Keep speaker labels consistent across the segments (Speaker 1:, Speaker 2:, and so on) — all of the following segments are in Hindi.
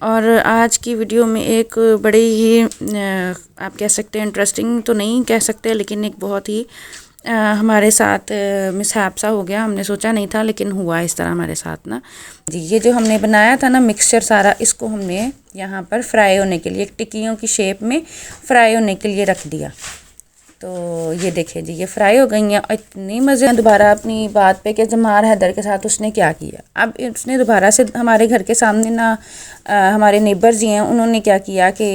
Speaker 1: और आज की वीडियो में एक बड़ी ही आप कह सकते हैं इंटरेस्टिंग तो नहीं कह सकते, लेकिन एक बहुत ही हमारे साथ मिसहैप सा हो गया। हमने सोचा नहीं था लेकिन हुआ इस तरह हमारे साथ ना जी। ये जो हमने बनाया था ना मिक्सचर सारा, इसको हमने यहाँ पर फ्राई होने के लिए एक टिक्कियों की शेप में फ्राई होने के लिए रख दिया। तो ये देखिए जी, ये फ्राई हो गई हैं। इतनी मज़े। दोबारा अपनी बात पे कि जमार हैदर के साथ उसने क्या किया। अब उसने दोबारा से हमारे घर के सामने ना हमारे नेबर जी हैं, उन्होंने क्या किया कि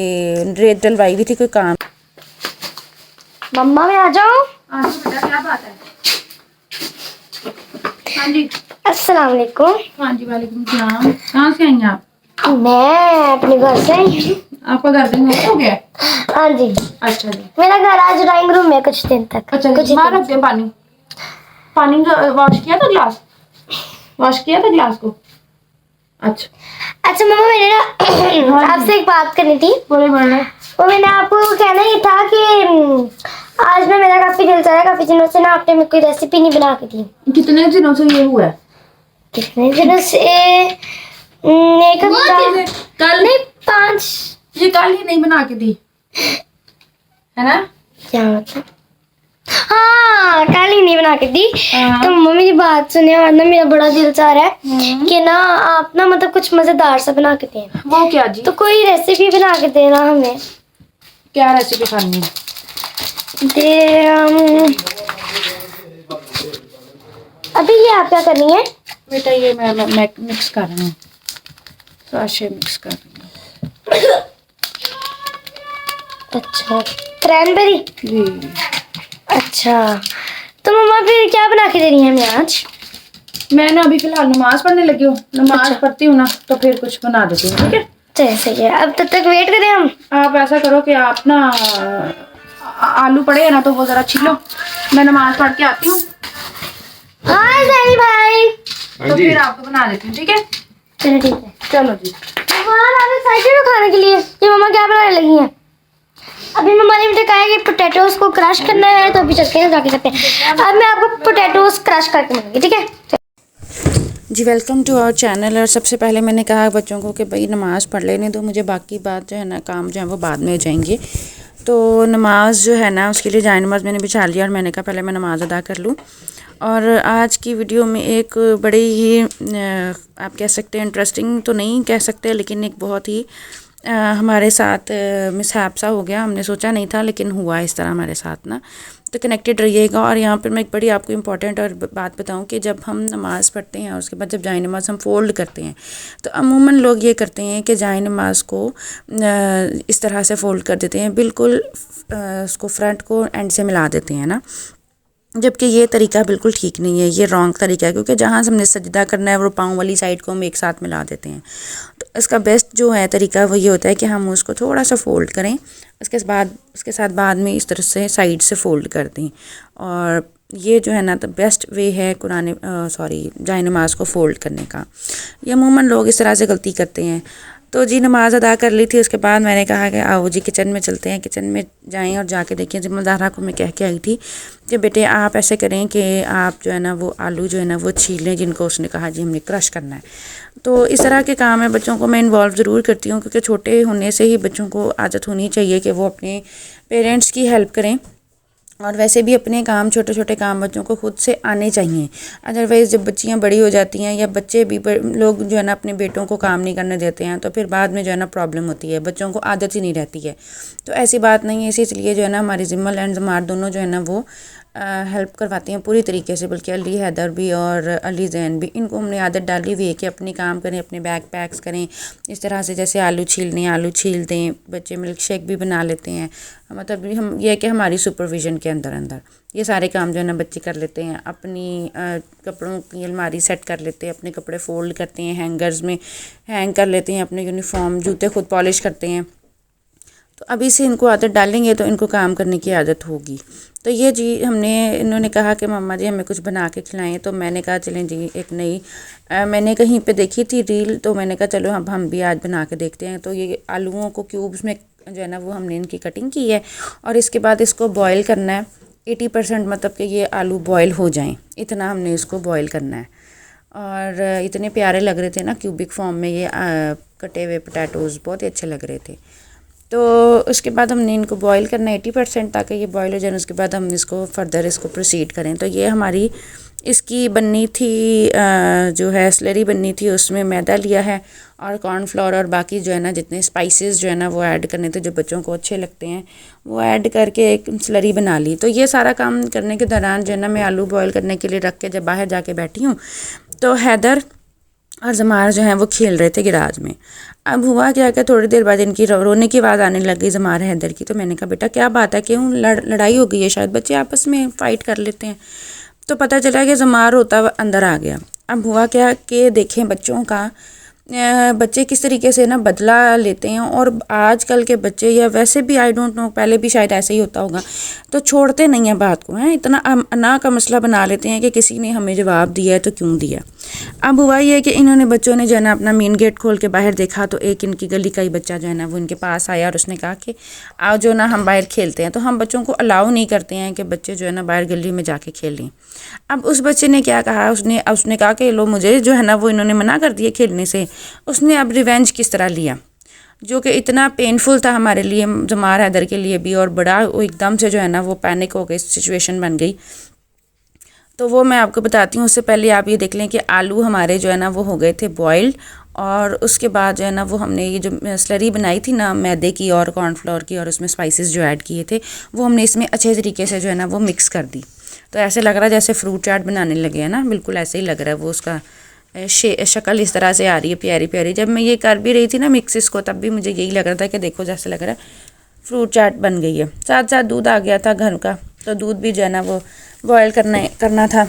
Speaker 1: रेत डलवाई हुई थी कोई काम।
Speaker 2: मम्मा मैं आ जाऊँ?
Speaker 1: बेटा क्या बात है? हाँ जी
Speaker 2: अस्सलाम वालेकुम।
Speaker 1: हाँ जी वालेकुम सलाम। कहाँ से आई आप?
Speaker 2: मैं अपने घर से आई हूँ।
Speaker 1: आपका घर दिन हो गया?
Speaker 2: हाँ जी।
Speaker 1: अच्छा जी।
Speaker 2: मेरा घर आज ड्राइंग रूम में कुछ दिन तक।
Speaker 1: अच्छा
Speaker 2: कुछ
Speaker 1: बाहर रखते हैं पानी वॉश किया था ग्लास को? अच्छा
Speaker 2: मम्मा मैंने ना आपसे एक बात करनी थी।
Speaker 1: बोले।
Speaker 2: वो मैंने आपको कहना ही था कि आज ना मेरा काफी दिल चाह रहा है, काफी दिनों से ना आपने मेरे को रेसिपी नहीं बना के दी।
Speaker 1: कितने दिनों से ये हुआ है?
Speaker 2: कितने दिनों से? एक हफ्ता।
Speaker 1: कल
Speaker 2: नहीं 5।
Speaker 1: ये कल ही नहीं बना के दी है ना?
Speaker 2: क्या मतलब? हाँ कल ही नहीं बना के दी। तो मम्मी की बात सुने और ना मेरा बड़ा दिल चाह रहा है कि ना आप ना मतलब कुछ मजेदार सा बना के देना।
Speaker 1: वो क्या जी?
Speaker 2: तो कोई रेसिपी बना के देना हमें।
Speaker 1: क्या रेसिपी खानी है?
Speaker 2: अभी ये आप क्या करनी है
Speaker 1: बेटा? ये मैं मिक्स कर रही हूँ, साशे मिक्स कर रही हूँ।
Speaker 2: अच्छा क्रैनबेरी
Speaker 1: जी।
Speaker 2: अच्छा तो मम्मा फिर क्या बना के देनी है हमें आज?
Speaker 1: मैं ना अभी फिलहाल नमाज पढ़ने लगी हूँ। नमाज पढ़ती हूँ ना तो फिर कुछ बना देती हूँ, ठीक है?
Speaker 2: चलिए सही है। अब तब तक वेट करें हम। आप
Speaker 1: ऐसा करो कि आप ना आलू पड़े हैं ना तो वो जरा छीलो, मैं नमाज पढ़ के आती हूँ।
Speaker 2: हाय सैनी भाई।
Speaker 1: तो फिर आपको बना देती हूँ, ठीक है?
Speaker 2: चलो ठीक है।
Speaker 1: चलो जी।
Speaker 2: खाने के लिए ये मम्मा क्या बनाने लगी हैं? अभी मम्मा ने मुझे कहा है कि पोटैटोज को क्रश करना है, तो अभी चलते हैं जाके करते हैं। अब मैं आपको पोटैटोज क्रश करके मिलूंगी, ठीक है?
Speaker 1: जी वेलकम टू आवर चैनल। और सबसे पहले मैंने कहा बच्चों को कि भाई नमाज़ पढ़ लेने दो, मुझे बाकी बात जो है ना काम जो है वो बाद में हो जाएंगे। तो नमाज जो है ना उसके लिए जाए नमाज़ मैंने बिछा लिया और मैंने कहा पहले मैं नमाज़ अदा कर लूँ। और आज की वीडियो में एक बड़ी ही आप कह सकते हैं इंटरेस्टिंग तो नहीं कह सकते, लेकिन एक बहुत ही हमारे साथ मिसहैप सा हो गया। हमने सोचा नहीं था लेकिन हुआ इस तरह हमारे साथ ना। तो कनेक्टेड रहिएगा। और यहाँ पर मैं एक बड़ी आपको इम्पॉर्टेंट और बात बताऊँ कि जब हम नमाज़ पढ़ते हैं और उसके बाद जब जाए नमाज़ हम फ़ोल्ड करते हैं, तो अमूमन लोग ये करते हैं कि जाए नमाज़ को इस तरह से फ़ोल्ड कर देते हैं, बिल्कुल उसको फ्रंट को एंड से मिला देते हैं ना, जबकि ये तरीका बिल्कुल ठीक नहीं है, ये रॉन्ग तरीका है। क्योंकि जहाँ से हमने सजदा करना है वो पाँव वाली साइड को हम एक साथ मिला देते हैं। तो इसका बेस्ट जो है तरीका वो ये होता है कि हम उसको थोड़ा सा फ़ोल्ड करें, उसके साथ बाद में इस तरह से साइड से फ़ोल्ड कर दें। और ये जो है ना तो बेस्ट वे है जाए नमाज़ को फ़ोल्ड करने का। ये अमूमन लोग इस तरह से गलती करते हैं। तो जी नमाज़ अदा कर ली थी। उसके बाद मैंने कहा कि आओ जी किचन में चलते हैं, किचन में जाएं और जाके देखें। ज़िम्मेदारा को मैं कह के आई थी कि बेटे आप ऐसे करें कि आप जो है ना वो आलू जो है ना वो छील लें, जिनको उसने कहा जी हमने क्रश करना है। तो इस तरह के काम है बच्चों को मैं इन्वॉल्व ज़रूर करती हूँ, क्योंकि छोटे होने से ही बच्चों को आदत होनी चाहिए कि वो अपने पेरेंट्स की हेल्प करें। और वैसे भी अपने काम छोटे छोटे काम बच्चों को खुद से आने चाहिए। अदरवाइज़ जब बच्चियाँ बड़ी हो जाती हैं या बच्चे भी लोग जो है ना अपने बेटों को काम नहीं करने देते हैं, तो फिर बाद में जो है ना प्रॉब्लम होती है, बच्चों को आदत ही नहीं रहती है। तो ऐसी बात नहीं है। इसलिए जो है ना हमारी जिम्मल एंड जमार दोनों जो है ना वो हेल्प करवाती हैं पूरी तरीके से। बल्कि अली हैदर भी और अली ज़ैन भी, इनको हमने आदत डाली हुई है कि अपनी काम करें, अपने बैग पैक्स करें इस तरह से। जैसे आलू छील दें, बच्चे मिल्क शेक भी बना लेते हैं। मतलब हम ये है कि हमारी सुपरविज़न के अंदर ये सारे काम जो है ना बच्चे कर लेते हैं। अपनी कपड़ों की अलमारी सेट कर लेते हैं, अपने कपड़े फ़ोल्ड करते हैं, हैंगर्स में हैंग कर लेते हैं, अपने यूनिफॉर्म जूते खुद पॉलिश करते हैं। तो अभी से इनको आदत डालेंगे तो इनको काम करने की आदत होगी। तो ये जी इन्होंने कहा कि मम्मा जी हमें कुछ बना के खिलाएं। तो मैंने कहा चलें जी एक नई मैंने कहीं पे देखी थी रील, तो मैंने कहा चलो हम भी आज बना के देखते हैं। तो ये आलूओं को क्यूब्स में जो है ना वो हमने इनकी कटिंग की है और इसके बाद इसको बॉयल करना है 80%, मतलब कि ये आलू बॉयल हो जाएं, इतना हमने इसको बॉयल करना है। और इतने प्यारे लग रहे थे ना क्यूबिक फॉर्म में ये कटे हुए पोटैटोज़ बहुत ही अच्छे लग रहे थे। तो उसके बाद हमने इनको बॉईल करना 80% ताकि ये बॉईल हो जाए। उसके बाद हम इसको फर्दर इसको प्रोसीड करें। तो ये हमारी इसकी बननी थी जो है स्लरी बननी थी, उसमें मैदा लिया है और कॉर्नफ्लोर और बाकी जो है ना जितने स्पाइसेस जो है ना वो ऐड करने थे जो बच्चों को अच्छे लगते हैं वो ऐड करके एक स्लरी बना ली। तो ये सारा काम करने के दौरान जो है ना मैं आलू बॉईल करने के लिए रख के जब बाहर जाके बैठी हूँ तो हैदर और जमार जो हैं वो खेल रहे थे गिराज में। अब हुआ क्या कि थोड़ी देर बाद इनकी रोने की आवाज़ आने लग गई जमार हैदर की। तो मैंने कहा बेटा क्या बात है, क्यों लड़ाई हो गई है, शायद बच्चे आपस में फ़ाइट कर लेते हैं। तो पता चला कि जमार रोता हुआ अंदर आ गया। अब हुआ क्या कि देखें बच्चों का बच्चे किस तरीके से ना बदला लेते हैं। और आजकल के बच्चे या वैसे भी आई डोंट नो, पहले भी शायद ऐसे ही होता होगा, तो छोड़ते नहीं हैं बात को, हैं इतना अना का मसला बना लेते हैं कि किसी ने हमें जवाब दिया है तो क्यों दिया। अब हुआ ये कि इन्होंने बच्चों ने जो है ना अपना मेन गेट खोल के बाहर देखा तो एक इनकी गली का ही बच्चा जो है ना वो इनके पास आया और उसने कहा कि आओ जो ना हम बाहर खेलते हैं। तो हम बच्चों को अलाउ नहीं करते हैं कि बच्चे जो है ना बाहर गली में जाके खेलें। अब उस बच्चे ने क्या कहा, उसने कहा कि लो मुझे जो है ना वो इन्होंने मना कर दिया खेलने से। उसने अब रिवेंज किस तरह लिया जो कि इतना पेनफुल था हमारे लिए, जमार हैदर के लिए भी, और बड़ा वो एकदम से जो है ना वो पैनिक हो गई, सिचुएशन बन गई। तो वो मैं आपको बताती हूँ। उससे पहले आप ये देख लें कि आलू हमारे जो है ना वो हो गए थे बॉइल्ड, और उसके बाद जो है ना वो हमने ये जो स्लरी बनाई थी ना मैदे की और कॉर्नफ्लोर की और उसमें स्पाइसेस जो ऐड किए थे वो हमने इसमें अच्छे तरीके से जो है ना वो मिक्स कर दी। तो ऐसे लग रहा है जैसे फ्रूट चाट बनाने लगे हैं ना, बिल्कुल ऐसे ही लग रहा है। वो उसका शक्ल इस तरह से आ रही है प्यारी प्यारी। जब मैं ये कर भी रही थी ना मिक्स इसको, तब भी मुझे यही लग रहा था कि देखो जैसे लग रहा है फ्रूट चाट बन गई है। साथ साथ दूध आ गया था घर का, तो दूध भी जो है ना वो बॉयल करना था।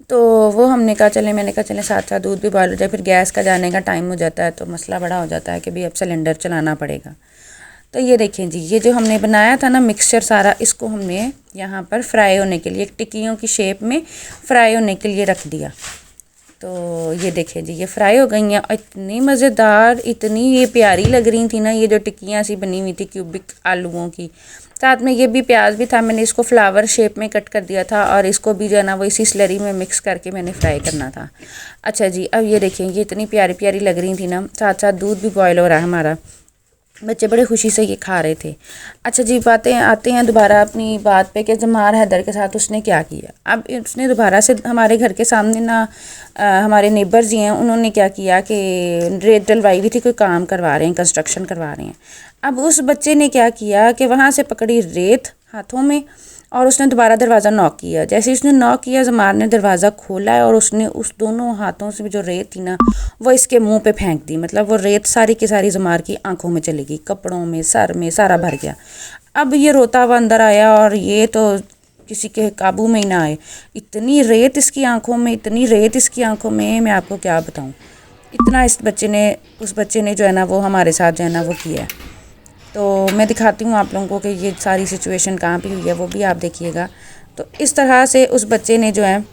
Speaker 1: तो वो हमने कहा चले, मैंने कहा चले साथ साथ दूध भी बॉयल हो जाए, फिर गैस का जाने का टाइम हो जाता है तो मसला बड़ा हो जाता है कि भाई अब सिलेंडर चलाना पड़ेगा। तो ये देखें जी, ये जो हमने बनाया था ना मिक्सचर सारा, इसको हमने यहाँ पर फ्राई होने के लिए एक टिक्कियों की शेप में फ्राई होने के लिए रख दिया। तो ये देखें जी, ये फ्राई हो गई हैं, इतनी मज़ेदार, इतनी ये प्यारी लग रही थी ना ये जो टिक्कियाँ सी बनी हुई थी क्यूबिक आलूओं की। साथ में ये भी प्याज भी था, मैंने इसको फ्लावर शेप में कट कर दिया था और इसको भी जो है ना वो इसी स्लरी में मिक्स करके मैंने फ्राई करना था। अच्छा जी, अब ये देखें ये इतनी प्यारी प्यारी लग रही थी ना, साथ साथ दूध भी बॉयल हो रहा है हमारा, बच्चे बड़े खुशी से ये खा रहे थे। अच्छा जी, आते हैं दोबारा अपनी बात पे कि जमार हैदर के साथ उसने क्या किया। अब उसने दोबारा से हमारे घर के सामने ना हमारे नेबर जी हैं, उन्होंने क्या किया कि रेत डलवाई हुई थी, कोई काम करवा रहे हैं, कंस्ट्रक्शन करवा रहे हैं। अब उस बच्चे ने क्या किया कि वहाँ से पकड़ी रेत हाथों में और उसने दोबारा दरवाज़ा नॉक किया। जैसे उसने नॉक किया, जमार ने दरवाज़ा खोला है और उसने उस दोनों हाथों से जो रेत थी ना वो इसके मुंह पे फेंक दी। मतलब वो रेत सारी की सारी जमार की आंखों में चली गई, कपड़ों में, सर में, सारा भर गया। अब ये रोता हुआ अंदर आया और ये तो किसी के काबू में ही ना आए। इतनी रेत इसकी आंखों में, इतनी रेत इसकी आंखों में, मैं आपको क्या बताऊँ। इतना उस बच्चे ने जो है ना वो हमारे साथ जो है ना वो किया है। तो मैं दिखाती हूँ आप लोगों को कि ये सारी सिचुएशन कहाँ पे हुई है, वो भी आप देखिएगा। तो इस तरह से उस बच्चे ने जो है,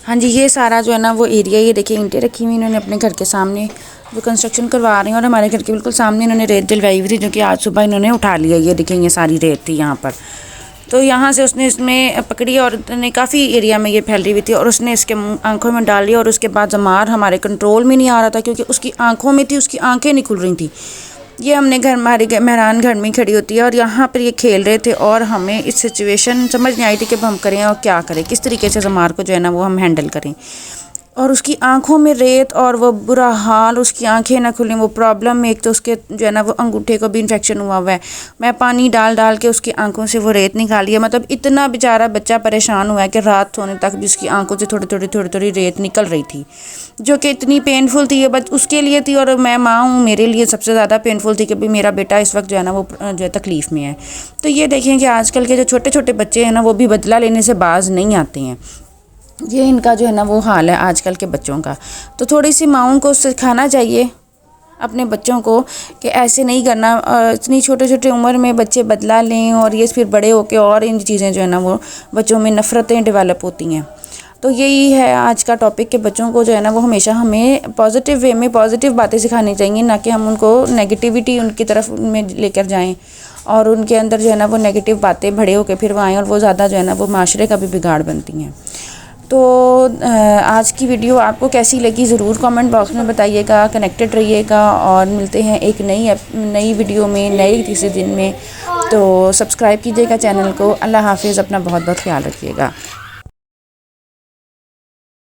Speaker 1: हाँ जी, ये सारा जो है ना वो एरिया, ये देखिए ईंटें रखी हुई इन्होंने अपने घर के सामने जो कंस्ट्रक्शन करवा रहे हैं, और हमारे घर के बिल्कुल सामने इन्होंने रेत डलवाई हुई थी जो कि आज सुबह इन्होंने उठा लिया। ये देखें ये सारी रेत थी यहाँ पर। तो यहाँ से उसने इसमें पकड़ी और काफ़ी एरिया में ये फैल रही हुई थी और उसने इसके आंखों में डाल लिया। और उसके बाद जमार हमारे कंट्रोल में नहीं आ रहा था क्योंकि उसकी आंखों में थी, उसकी आंखें नहीं खुल रही थी। ये हमने हमारी मेहरान घर में खड़ी होती है और यहाँ पर ये खेल रहे थे और हमें इस सिचुएशन समझ नहीं आई थी कि हम करें और क्या करें, किस तरीके से जमार को जो है ना वो हम हैंडल करें। और उसकी आंखों में रेत और वो बुरा हाल, उसकी आंखें ना खुलें, वो प्रॉब्लम में एक तो उसके जो है ना वो अंगूठे को भी इन्फेक्शन हुआ हुआ है। मैं पानी डाल के उसकी आंखों से वो रेत निकाली है। मतलब इतना बेचारा बच्चा परेशान हुआ है कि रात सोने तक भी उसकी आंखों से थोड़ी रेत निकल रही थी जो कि इतनी पेनफुल थी। ये बस उसके लिए थी और मैं माँ हूँ, मेरे लिए सबसे ज़्यादा पेनफुल थी कि भाई मेरा बेटा इस वक्त जो है ना वो जो है तकलीफ़ में है। तो ये देखें कि आजकल के जो छोटे छोटे बच्चे हैं ना वो भी बदला लेने से बाज नहीं आते हैं। ये इनका जो है ना वो हाल है आजकल के बच्चों का। तो थोड़ी सी माँओं को सिखाना चाहिए अपने बच्चों को कि ऐसे नहीं करना। इतनी छोटे छोटे उम्र में बच्चे बदला लें और ये फिर बड़े होके और इन चीज़ें जो है ना वो बच्चों में नफ़रतें डेवलप होती हैं। तो यही है आज का टॉपिक कि बच्चों को जो है ना वो हमेशा हमें पॉजिटिव वे में पॉजिटिव बातें सिखानी चाहिए, ना कि हम उनको नेगेटिविटी उनकी तरफ में लेकर जाएं और उनके अंदर जो है ना वो नेगेटिव बातें बड़े होकर फिर वो आएँ और वो ज़्यादा जो है ना वो माशरे का भी बिगाड़ बनती हैं। तो आज की वीडियो आपको कैसी लगी ज़रूर कमेंट बॉक्स में बताइएगा। कनेक्टेड रहिएगा और मिलते हैं एक नई वीडियो में नए किसी दिन में। तो सब्सक्राइब कीजिएगा चैनल को। अल्लाह हाफिज़, अपना बहुत बहुत ख्याल रखिएगा।